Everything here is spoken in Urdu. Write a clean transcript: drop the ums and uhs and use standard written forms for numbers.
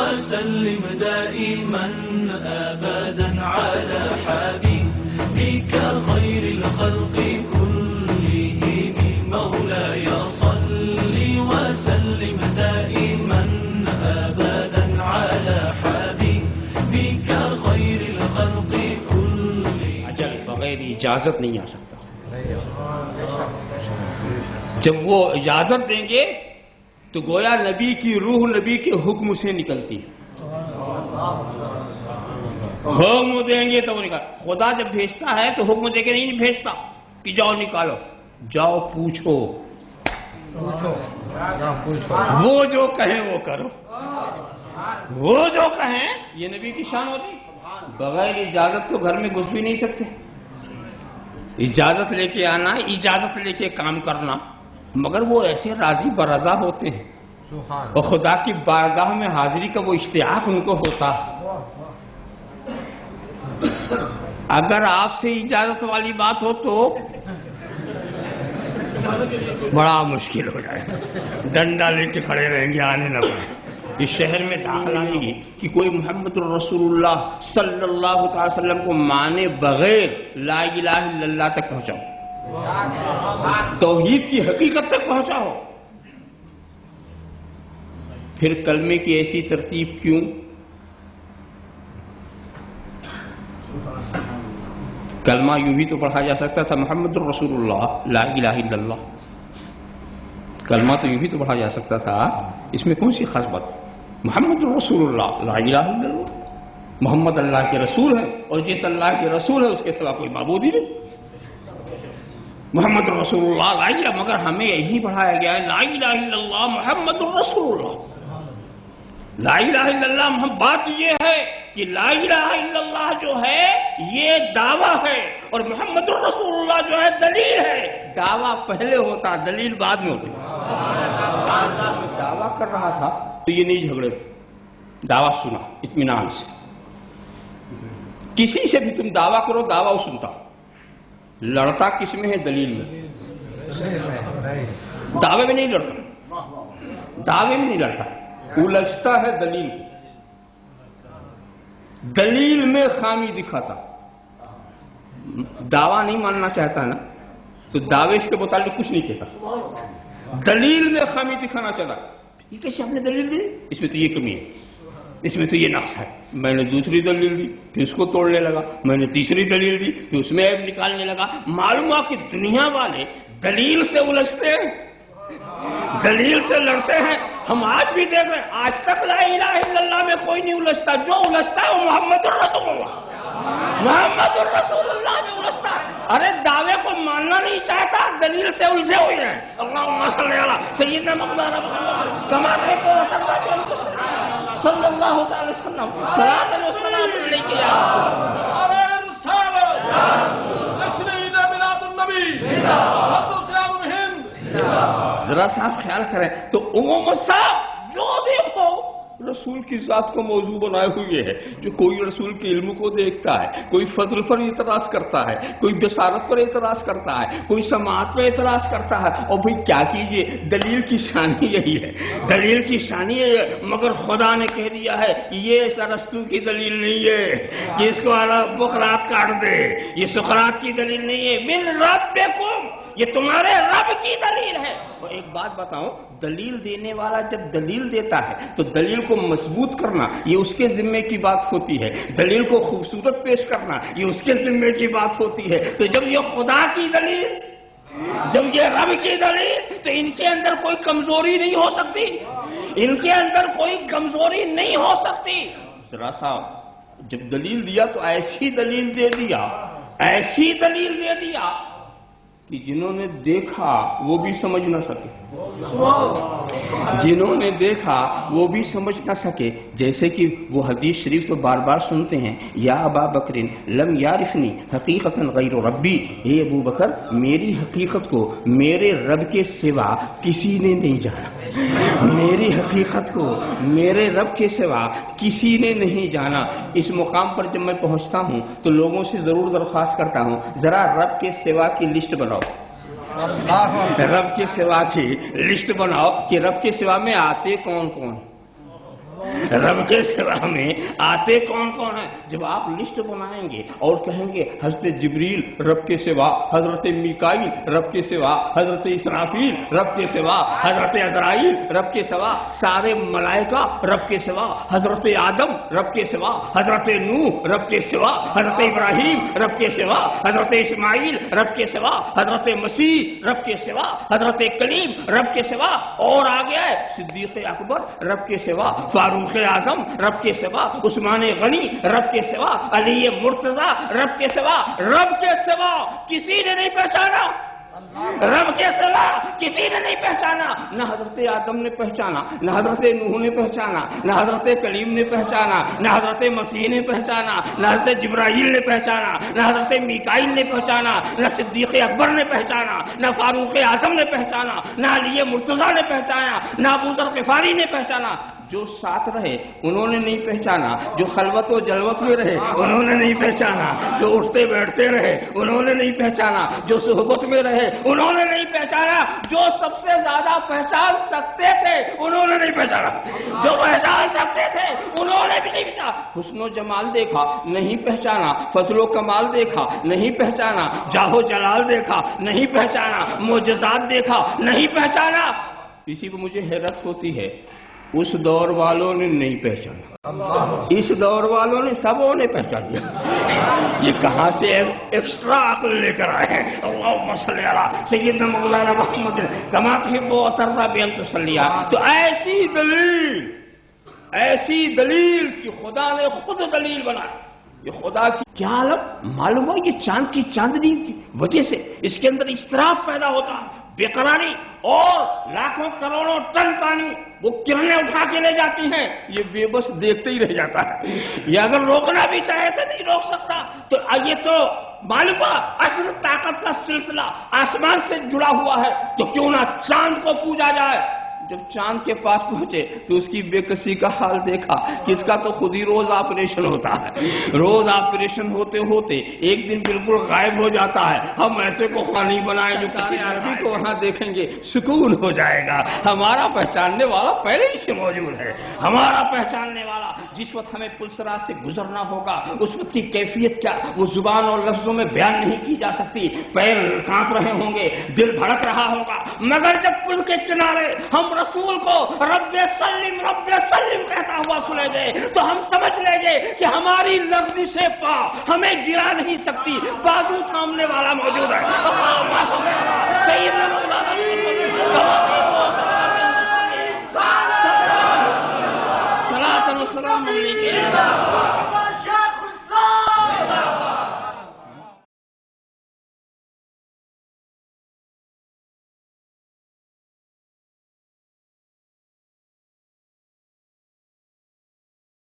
وسلم دائما أبدا على حبيبك خير الخلق كلهم مولاي صل وسلم دائما أبدا على حبيبك خير الخلق كلهم. اجل بغیر اجازت نہیں آ سکتا. جب وہ اجازت دیں گے تو گویا نبی کی روح نبی کے حکم سے نکلتی ہے. حکم دیں گے تو وہ نکال. خدا جب بھیجتا ہے تو حکم دے کے نہیں بھیجتا کہ جاؤ نکالو. جاؤ پوچھو, وہ جو کہیں وہ کرو, وہ جو کہیں. یہ نبی کی شان ہوتی. بغیر اجازت تو گھر میں گھس بھی نہیں سکتے. اجازت لے کے آنا, اجازت لے کے کام کرنا, مگر وہ ایسے راضی برضا ہوتے ہیں اور خدا کی بارگاہ میں حاضری کا وہ اشتیاق ان کو ہوتا. اگر آپ سے اجازت والی بات ہو تو بڑا مشکل ہو جائے. ڈنڈا لے کے کھڑے رہیں گے, آنے نہ پڑے. اس شہر میں داخل آئیں گے کہ کوئی محمد الرسول اللہ صلی اللہ تعالی وسلم کو مانے بغیر لا الہ الا اللہ تک پہنچاؤ, توحید کی حقیقت تک پہنچاؤ. پھر کلمے کی ایسی ترتیب کیوں؟ کلمہ یوں بھی تو پڑھا جا سکتا تھا محمد الرسول اللہ لا الہ الا اللہ. کلمہ تو یوں بھی تو پڑھا جا سکتا تھا. اس میں کون سی خاص بات؟ محمد الرسول اللہ لا الہ الا اللہ. محمد اللہ کے رسول ہے اور جس اللہ کے رسول ہے اس کے سوا کوئی معبود ہی نہیں. محمد رسول اللہ لا الہ, مگر ہمیں یہی پڑھایا گیا ہے لا الہ الا اللہ محمد رسول اللہ. لا الہ الا اللہ. بات یہ ہے کہ لا الہ الا اللہ جو ہے یہ دعویٰ ہے اور محمد رسول اللہ جو ہے دلیل ہے. دعویٰ پہلے ہوتا, دلیل بعد میں ہوتی. دعویٰ کر رہا تھا تو یہ نہیں جھگڑے تھے. دعویٰ سنا اطمینان سے. کسی سے بھی تم دعویٰ کرو دعویٰ وہ سنتا. لڑتا کس میں ہے؟ دلیل میں. دعوے میں نہیں لڑتا, دعوے میں نہیں لڑتا, الجھتا ہے دلیل. دلیل میں خامی دکھاتا. دعویٰ نہیں ماننا چاہتا نا تو دعوے کے متعلق کچھ نہیں کہتا. دلیل میں خامی دکھانا چاہتا. یہ کیسے آپ نے دلیل دی؟ اس میں تو یہ کمی ہے, اس میں تو یہ نقص ہے. میں نے دوسری دلیل دی, پھر اس کو توڑنے لگا. میں نے تیسری دلیل دی, پھر اس میں عیب نکالنے لگا. معلوم ہوا کہ دنیا والے دلیل سے الجھتے ہیں, دلیل سے لڑتے ہیں. ہم آج بھی دیکھ رہے ہیں, آج تک لا الہ الا اللہ میں کوئی نہیں الجھتا. جو الجھتا ہے وہ محمد الرسول اللہ, محمد الرسول اللہ میں الجھتا ہے. ارے دعوے کو ماننا نہیں چاہتا, دلیل سے الجھے ہوئے ہیں. اللہم صلی علی سیدنا مولانا محمد کما صلی اللہ تعالی وسلم صلاۃ و سلام علیک یا ذرا صاحب خیال کریں تو عموم صاحب جو دیکھو رسول کی ذات کو موضوع بنائے ہوئے ہے. جو کوئی رسول کے علم کو دیکھتا ہے, کوئی فضل پر اعتراض کرتا ہے, کوئی بصارت پر اعتراض کرتا ہے, کوئی سماعت پر اعتراض کرتا ہے. اور بھئی کیا کیجئے, دلیل کی شانی یہی ہے, دلیل کی شانی یہی ہے. مگر خدا نے کہہ دیا ہے یہ ارسطو کی دلیل نہیں ہے, یہ اس کو بقرات کاٹ دے, یہ سقراط کی دلیل نہیں ہے. من ربکم, یہ تمہارے رب کی دلیل ہے. اور ایک بات بتاؤں, دلیل دینے والا جب دلیل دیتا ہے تو دلیل کو مضبوط کرنا یہ اس کے ذمے کی بات ہوتی ہے. دلیل کو خوبصورت پیش کرنا یہ اس کے ذمے کی بات ہوتی ہے. تو جب یہ خدا کی دلیل, جب یہ رب کی دلیل, تو ان کے اندر کوئی کمزوری نہیں ہو سکتی, ان کے اندر کوئی کمزوری نہیں ہو سکتی. ذرا صاحب جب دلیل دیا تو ایسی دلیل دے دیا, ایسی دلیل دے دیا کہ جنہوں نے دیکھا وہ بھی سمجھ نہ سکے, جنہوں نے دیکھا وہ بھی سمجھ نہ سکے. جیسے کہ وہ حدیث شریف تو بار بار سنتے ہیں, یا ابا بکر لم یعرفنی حقیقتا غیر ربی, اے ابو بکر میری حقیقت کو میرے رب کے سوا کسی نے نہیں جانا. میری حقیقت کو میرے رب کے سوا کسی نے نہیں جانا. اس مقام پر جب میں پہنچتا ہوں تو لوگوں سے ضرور درخواست کرتا ہوں ذرا رب کے سوا کی لسٹ بناؤ, رب کے سوا کی لسٹ بناؤ کہ رب کے سوا میں آتے کون کون. رب کے سوا میں آتے کون کون ہیں؟ جب آپ لسٹ بنائیں گے اور کہیں گے حضرت جبریل رب کے سوا، حضرت میکائیل رب کے سوا، حضرت اسرافیل رب کے سوا، حضرت عزرائیل رب کے سوا، سارے ملائکہ رب کے سوا، حضرت آدم رب کے سوا، حضرت نوح رب کے سوا، حضرت ابراہیم رب کے سوا، حضرت اسماعیل رب کے سوا، حضرت مسیح رب کے سوا، حضرت کلیم رب کے سوا، اور آگے ہے صدیق اکبر رب کے سوا، فاروق اعظم رب کے سوا، عثمان غنی رب کے سوا، علی مرتضی رب کے سوا، رب کے سوا کسی نے نہیں پہچانا، رب کے سوا کسی نے نہیں پہچانا، نہ حضرت آدم نے پہچانا، نہ حضرت نوح نے پہچانا، نہ حضرت کلیم نے پہچانا، نہ حضرت مسیح نے پہچانا، نہ حضرت جبرائیل نے پہچانا، نہ حضرت میکائیل نے پہچانا، نہ صدیق اکبر نے پہچانا، نہ فاروق اعظم نے پہچانا، نہ علی مرتضی نے پہچانا، نہ ابو ذر غفاری نے پہچانا۔ جو ساتھ رہے انہوں نے نہیں پہچانا، جو خلوت و جلوت میں رہے انہوں نے نہیں پہچانا، جو اٹھتے بیٹھتے رہے انہوں نے نہیں پہچانا، جو صحبت میں رہے انہوں نے نہیں پہچانا، جو سب سے زیادہ پہچان سکتے تھے انہوں نے نہیں پہچانا، جو پہچان سکتے تھے انہوں نے بھی نہیں پہچانا۔ حسن و جمال دیکھا نہیں پہچانا، فضل و کمال دیکھا نہیں پہچانا، جاہ و جلال دیکھا نہیں پہچانا، معجزات دیکھا نہیں پہچانا۔ اسی پہ مجھے حیرت ہوتی ہے، اس دور والوں نے نہیں پہچانا، اس دور والوں نے سبوں نے پہچان لیا۔ یہ کہاں سے ایکسٹرا عقل لے کر آئے ہیں؟ اللہم صلی علی سیدنا مولانا محمد کما تحب و ترضی بان تصلی۔ تو ایسی دلیل کہ خدا نے خود دلیل بنائی، یہ خدا کی کیا عالم معلوم ہو، یہ چاند کی چاندنی کی وجہ سے اس کے اندر اضطراب پیدا ہوتا ہے، بے قراری، اور لاکھوں کروڑوں ٹن پانی وہ کرنیں اٹھا کے لے جاتی ہیں، یہ بے بس دیکھتے ہی رہ جاتا ہے، یہ اگر روکنا بھی چاہے تو نہیں روک سکتا۔ تو یہ تو معلوم ہوا اصل طاقت کا سلسلہ آسمان سے جڑا ہوا ہے، تو کیوں نہ چاند کو پوجا جائے۔ جب چاند کے پاس پہنچے تو اس کی بے کسی کا حال دیکھا کہ اس کا تو خود ہی روز آپریشن ہوتا ہے، روز آپریشن ہوتے ہوتے ایک دن بالکل غائب ہو جاتا ہے۔ ہم ایسے کو خانی بنائیں جو کسی عربی کو وہاں دیکھیں گے سکون ہو جائے گا۔ ہمارا پہچاننے والا پہلے ہی سے موجود ہے، ہمارا پہچاننے والا جس وقت ہمیں پلسرات سے گزرنا ہوگا اس وقت کی کیفیت کیا وہ زبان اور لفظوں میں بیان نہیں کی جا سکتی۔ پیر کانپ رہے ہوں گے، دل بھڑک رہا ہوگا، مگر جب پل کے کنارے ہم رسول کو رب سلم کہتا ہوا سنیں گے تو ہم سمجھ لیں گے کہ ہماری لفظ سے پا ہمیں گرا نہیں سکتی، بازو تھامنے والا موجود ہے۔ صلاۃ و سلام علیکم۔